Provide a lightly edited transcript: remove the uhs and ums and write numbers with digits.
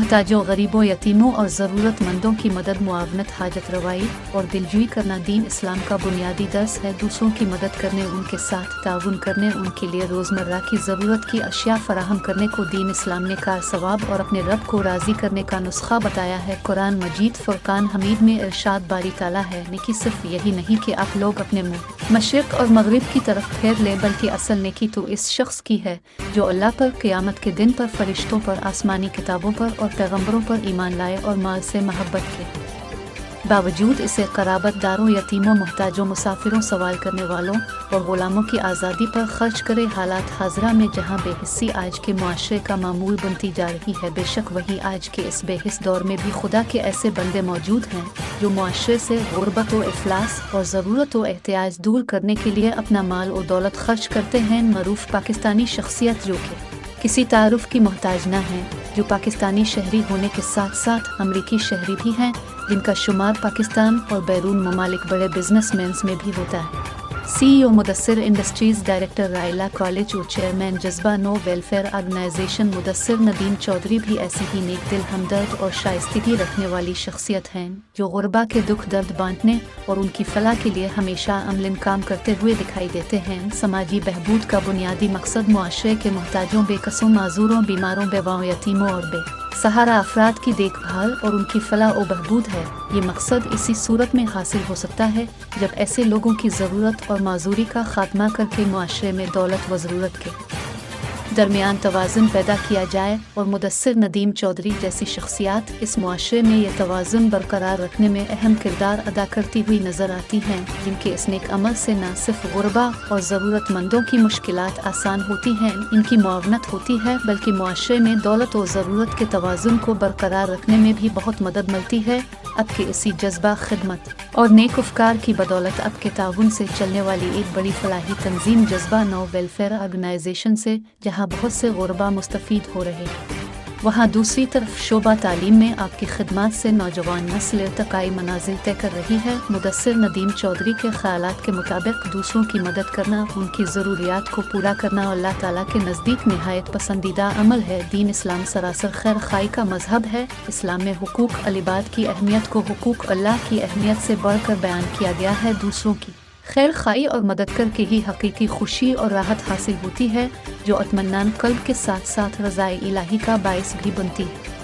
मोहताजों, गरीबों, यतीमों और ज़रूरतमंदों की मदद, मुआवनत, हाजत रवाई और दिलजुई करना दीन इस्लाम का बुनियादी दर्स है। दूसरों की मदद करने, उनके साथ ताउन करने, उनके लिए रोज़मर्रा की ज़रूरत की अशिया फराहम करने को दीन इस्लाम ने कार सवाब और अपने रब को राज़ी करने का नुस्खा बताया है। कुरान मजीद फुरकान हमीद में इरशाद बारी ताला है, नेकी सिर्फ यही नहीं कि आप लोग अपने मुँह मशरिक़ और मगरिब की तरफ फेर लें, बल्कि असल नेकी तो इस शख्स की है जो अल्लाह पर, क़यामत के दिन पर, फरिश्तों पर, आसमानी किताबों पर और पैगम्बरों पर ईमान लाए और माल से महब्बत के बावजूद इसे क़राबतदारों, यतीमों, मोहताजों, मुसाफिरों, सवाल करने वालों और ग़ुलामों की आज़ादी पर खर्च करे। हालात हाज़रा में जहाँ बेहिस्सी आज के मुआशरे का मामूल बनती जा रही है, बेशक वही आज के इस बेहिस दौर में भी खुदा के ऐसे बंदे मौजूद हैं जो मुआशरे से गुर्बत व इफ़लास और ज़रूरत व एहतियाज दूर करने के लिए अपना माल और दौलत खर्च करते हैं। मरूफ पाकिस्तानी शख्सियत जो कि किसी तारुफ की मोहताज न हैं, जो पाकिस्तानी शहरी होने के साथ साथ अमरीकी शहरी भी हैं, जिनका शुमार पाकिस्तान और बैरून ममालिक बड़े बिजनेसमैन्स में भी होता है। CEO Mudassir industries, director Raila college और चेयरमैन जज्बा नो वेलफेयर ऑर्गेनाइजेशन मुदस्सिर नदीम चौधरी भी ऐसी ही नेक दिल, हमदर्द और शाइस्तगी रखने वाली शख्सियत हैं जो गुरबा के दुख दर्द बांटने और उनकी फलाह के लिए हमेशा अमलन काम करते हुए दिखाई देते हैं। समाजी बहबूद का बुनियादी मकसद मुआशरे के मोहताजों, बेकसों, माजूरों, बीमारों, बेवाओं, यतीमों और सहारा अफराद की देखभाल और उनकी फलाह व बहबूद है। ये मकसद इसी सूरत में हासिल हो सकता है जब ऐसे लोगों की ज़रूरत और माजूरी का खात्मा करके मुआशरे में दौलत व ज़रूरत के दरमियान तवाज़ुन पैदा किया जाए और मुदस्सिर नदीम चौधरी जैसी शख्सियात इस मुआशरे में ये तवाज़ुन बरकरार रखने में अहम किरदार अदा करती हुई नज़र आती हैं, जिनके इस नेक अमल से न सिर्फ गुरबा और ज़रूरतमंदों की मुश्किलात आसान होती हैं, इनकी मुआवनत होती है, बल्कि मुआशरे में दौलत और ज़रूरत के तवाज़ुन को बरकरार रखने में भी बहुत मदद मिलती है। अब के इसी जज्बा, खिदमत और नेक अफकार की बदौलत अब के ताउन से चलने वाली एक बड़ी फलाही तंजीम जज्बा नो वेलफेयर ऑर्गेनाइजेशन से जहाँ बहुत से गुरबा मुस्तफ़ीद हो रहे हैं, वहाँ दूसरी तरफ शोबा तालीम में आपकी खिदमत से नौजवान नस्ल इर्तिकाई मनाजिल तय कर रही है। मुदस्सिर नदीम चौधरी के ख्यालात के मुताबिक दूसरों की मदद करना, उनकी ज़रूरियात को पूरा करना अल्लाह ताला के नज़दीक निहायत पसंदीदा अमल है। दीन इस्लाम सरासर खैर खाई का मजहब है। इस्लाम में हुकूक अलिबाद की अहमियत को हुकूक अल्लाह की अहमियत से बढ़कर बयान किया गया है। दूसरों की खैर खाई और मदद करके ही हकीकी खुशी और राहत हासिल होती है, जो अतमन्नान कल्ब के साथ साथ रज़ाए इलाही का बाइस भी बनती है।